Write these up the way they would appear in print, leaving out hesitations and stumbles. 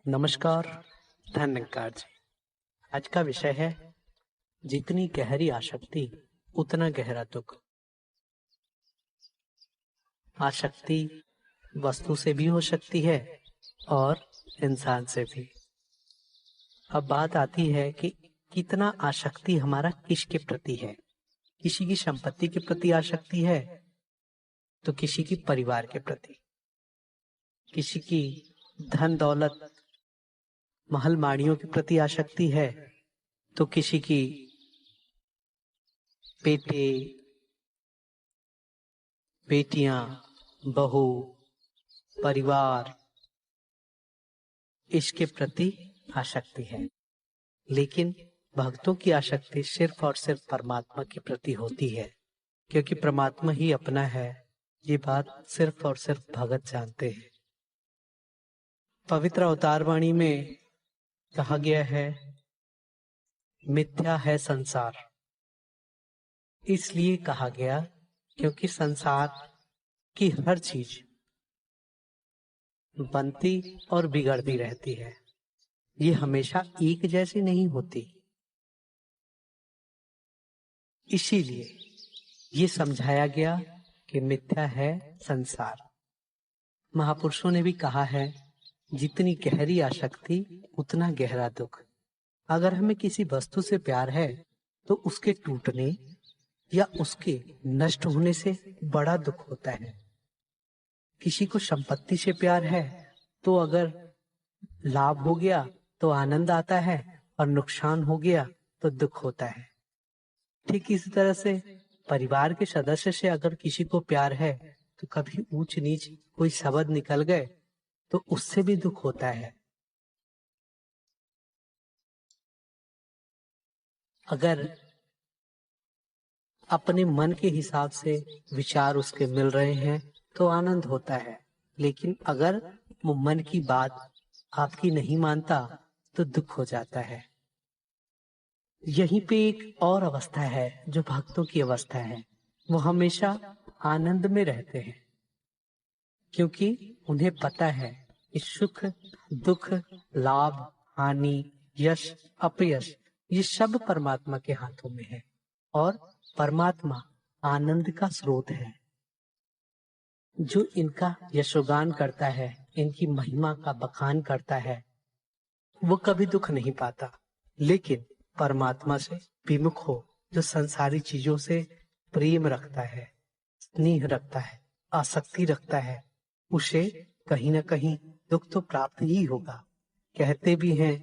नमस्कार, धन्यकार जी। आज का विषय है जितनी गहरी आसक्ति उतना गहरा दुख। आसक्ति वस्तु से भी हो सकती है और इंसान से भी। अब बात आती है कि कितना आसक्ति हमारा किसके प्रति है। किसी की संपत्ति के प्रति आसक्ति है तो किसी की परिवार के प्रति, किसी की धन दौलत महल माड़ियों के प्रति आसक्ति है तो किसी की बेटे बेटियां बहू परिवार इसके प्रति आसक्ति है। लेकिन भक्तों की आसक्ति सिर्फ और सिर्फ परमात्मा के प्रति होती है, क्योंकि परमात्मा ही अपना है। ये बात सिर्फ और सिर्फ भगत जानते हैं। पवित्र अवतार वाणी में कहा गया है मिथ्या है संसार। इसलिए कहा गया क्योंकि संसार की हर चीज बनती और बिगड़ती रहती है। ये हमेशा एक जैसी नहीं होती। इसीलिए ये समझाया गया कि मिथ्या है संसार। महापुरुषों ने भी कहा है जितनी गहरी आसक्ति उतना गहरा दुख। अगर हमें किसी वस्तु से प्यार है तो उसके टूटने या उसके नष्ट होने से बड़ा दुख होता है। किसी को संपत्ति से प्यार है तो अगर लाभ हो गया तो आनंद आता है और नुकसान हो गया तो दुख होता है। ठीक इसी तरह से परिवार के सदस्य से अगर किसी को प्यार है तो कभी ऊंच नीच कोई शब्द निकल गए तो उससे भी दुख होता है। अगर अपने मन के हिसाब से विचार उसके मिल रहे हैं तो आनंद होता है, लेकिन अगर वो मन की बात आपकी नहीं मानता तो दुख हो जाता है। यहीं पे एक और अवस्था है जो भक्तों की अवस्था है। वो हमेशा आनंद में रहते हैं, क्योंकि उन्हें पता है कि सुख दुख लाभ हानि यश अपयश ये सब परमात्मा के हाथों में है और परमात्मा आनंद का स्रोत है। जो इनका यशोगान करता है, इनकी महिमा का बखान करता है, वो कभी दुख नहीं पाता। लेकिन परमात्मा से विमुख हो, जो संसारी चीजों से प्रेम रखता है, स्नेह रखता है, आसक्ति रखता है, उसे कहीं ना कहीं दुख तो प्राप्त ही होगा। कहते भी हैं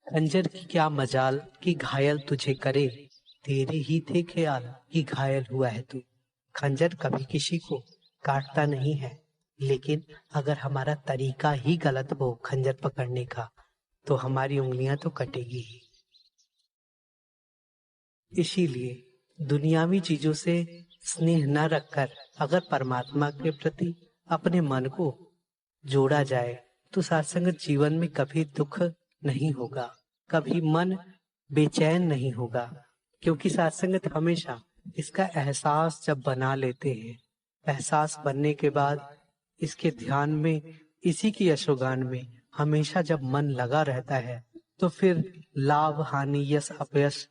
खंजर की क्या मजाल कि घायल तुझे करे, तेरे ही थे ख्याल कि घायल हुआ है तू। खंजर कभी किसी को काटता नहीं है, लेकिन अगर हमारा तरीका ही गलत हो खंजर पकड़ने का तो हमारी उंगलियां तो कटेगी ही। इसीलिए दुनियावी चीजों से स्नेह न रखकर अगर परमात्मा के प्रति अपने मन को जोड़ा जाए तो सत्संग जीवन में कभी दुख नहीं होगा, कभी मन बेचैन नहीं होगा। क्योंकि सत्संग हमेशा इसका एहसास जब बना लेते हैं, एहसास बनने के बाद इसके ध्यान में, इसी की यशोगान में हमेशा जब मन लगा रहता है तो फिर लाभ हानि यश अपयश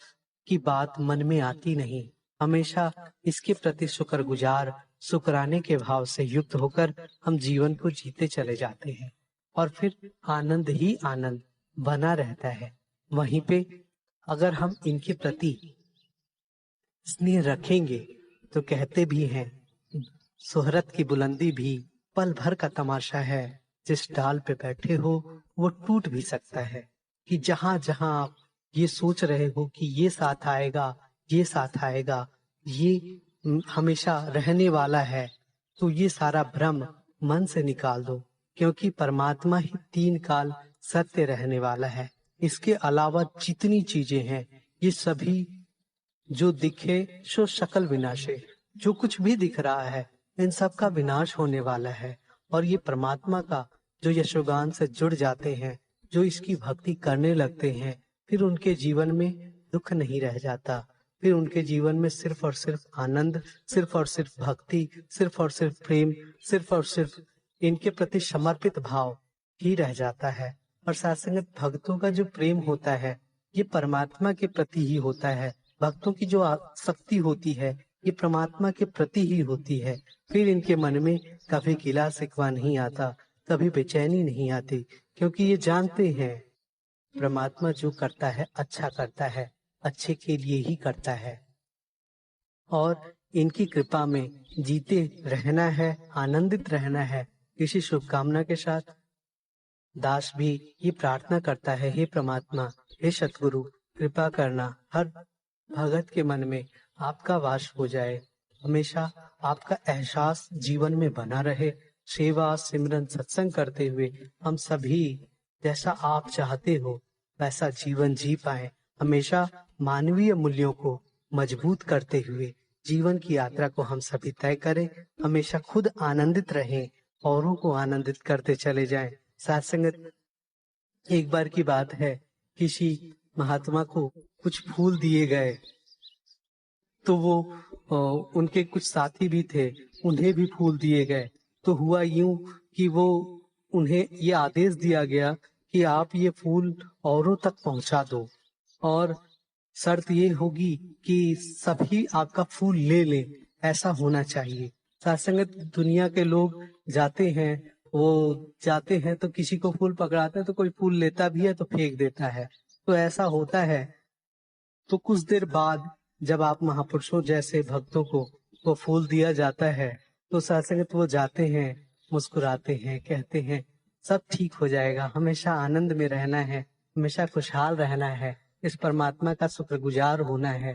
की बात मन में आती नहीं। हमेशा इसके प्रति शुक्रगुजार शुक्राने के भाव से युक्त होकर हम जीवन को जीते चले जाते हैं और फिर आनंद ही आनंद बना रहता है। वहीं पे अगर हम इनके प्रति स्नेह रखेंगे तो कहते भी हैं शोहरत की बुलंदी भी पल भर का तमाशा है, जिस डाल पे बैठे हो वो टूट भी सकता है। कि जहां जहां आप ये सोच रहे हो कि ये साथ आएगा ये साथ आएगा, ये हमेशा रहने वाला है, तो ये सारा भ्रम मन से निकाल दो, क्योंकि परमात्मा ही 3 काल सत्य रहने वाला है। इसके अलावा जितनी चीजें हैं ये सभी जो दिखे सो सकल विनाशे, जो कुछ भी दिख रहा है इन सब का विनाश होने वाला है। और ये परमात्मा का जो यशोगान से जुड़ जाते हैं, जो इसकी भक्ति करने लगते हैं, फिर उनके जीवन में दुख नहीं रह जाता। फिर उनके जीवन में सिर्फ और सिर्फ आनंद, सिर्फ और सिर्फ भक्ति, सिर्फ और सिर्फ प्रेम, सिर्फ और सिर्फ इनके प्रति समर्पित भाव ही रह जाता है। और साथ संगत भक्तों का जो प्रेम होता है ये परमात्मा के प्रति ही होता है। भक्तों की जो आसक्ति होती है ये परमात्मा के प्रति ही होती है। फिर इनके मन में कभी गिला शिकवा नहीं आता, कभी बेचैनी नहीं आती, क्योंकि ये जानते हैं परमात्मा जो करता है अच्छा करता है, अच्छे के लिए ही करता है। और इनकी कृपा में जीते रहना है, आनंदित रहना है। इसी शुभकामना के साथ दास भी ये प्रार्थना करता है, हे परमात्मा, हे सतगुरु, कृपा करना हर भगत के मन में आपका वास हो जाए, हमेशा आपका एहसास जीवन में बना रहे। सेवा सिमरन सत्संग करते हुए हम सभी जैसा आप चाहते हो वैसा जीवन जी पाए। हमेशा मानवीय मूल्यों को मजबूत करते हुए जीवन की यात्रा को हम सभी तय करें। हमेशा खुद आनंदित रहें, औरों को आनंदित करते चले जाएं। साथ संगत एक बार की बात है, किसी महात्मा को कुछ फूल दिए गए, तो वो उनके कुछ साथी भी थे, उन्हें भी फूल दिए गए। तो हुआ यूं कि वो उन्हें ये आदेश दिया गया कि आप ये फूल औरों तक पहुंचा दो, और शर्त ये होगी कि सभी आपका फूल ले लें, ऐसा होना चाहिए। साथ दुनिया के लोग जाते हैं, वो जाते हैं तो किसी को फूल पकड़ाते हैं तो कोई फूल लेता भी है तो फेंक देता है, तो ऐसा होता है। तो कुछ देर बाद जब आप महापुरुषों जैसे भक्तों को वो फूल दिया जाता है तो सत्संग वो जाते हैं, मुस्कुराते हैं, कहते हैं सब ठीक हो जाएगा, हमेशा आनंद में रहना है, हमेशा खुशहाल रहना है, इस परमात्मा का शुक्रगुजार होना है।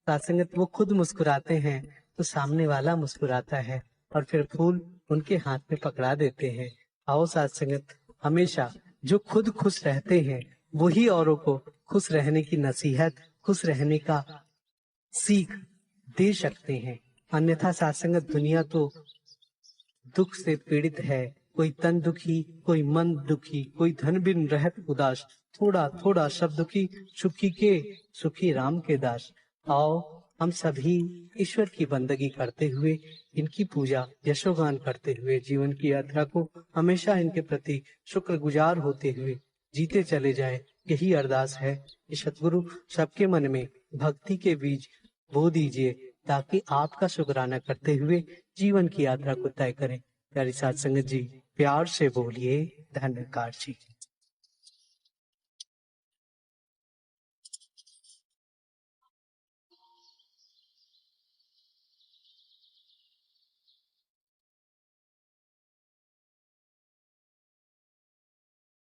सत्संगत वो खुद मुस्कुराते हैं तो सामने वाला मुस्कुराता है और फिर फूल उनके हाथ में पकड़ा देते हैं। आओ सत्संगत, हमेशा जो खुद खुश रहते हैं वही औरों को खुश रहने की नसीहत, खुश रहने का सीख दे सकते हैं। अन्यथा सत्संगत दुनिया तो दुख से पीड़ित है, कोई तन दुखी, कोई मन दुखी, कोई धन बिन रहत उदास, थोड़ा थोड़ा सब दुखी, सुखी के सुखी राम के दास। आओ हम सभी ईश्वर की बंदगी करते हुए, इनकी पूजा यशोगान करते हुए जीवन की यात्रा को हमेशा इनके प्रति शुक्रगुजार होते हुए जीते चले जाएं। यही अरदास है कि सतगुरु सबके मन में भक्ति के बीज बो दीजिए, ताकि आपका शुक्राना करते हुए जीवन की यात्रा को तय करें। प्यारी साथ संगत जी, प्यार से बोलिए धन्यकार जी।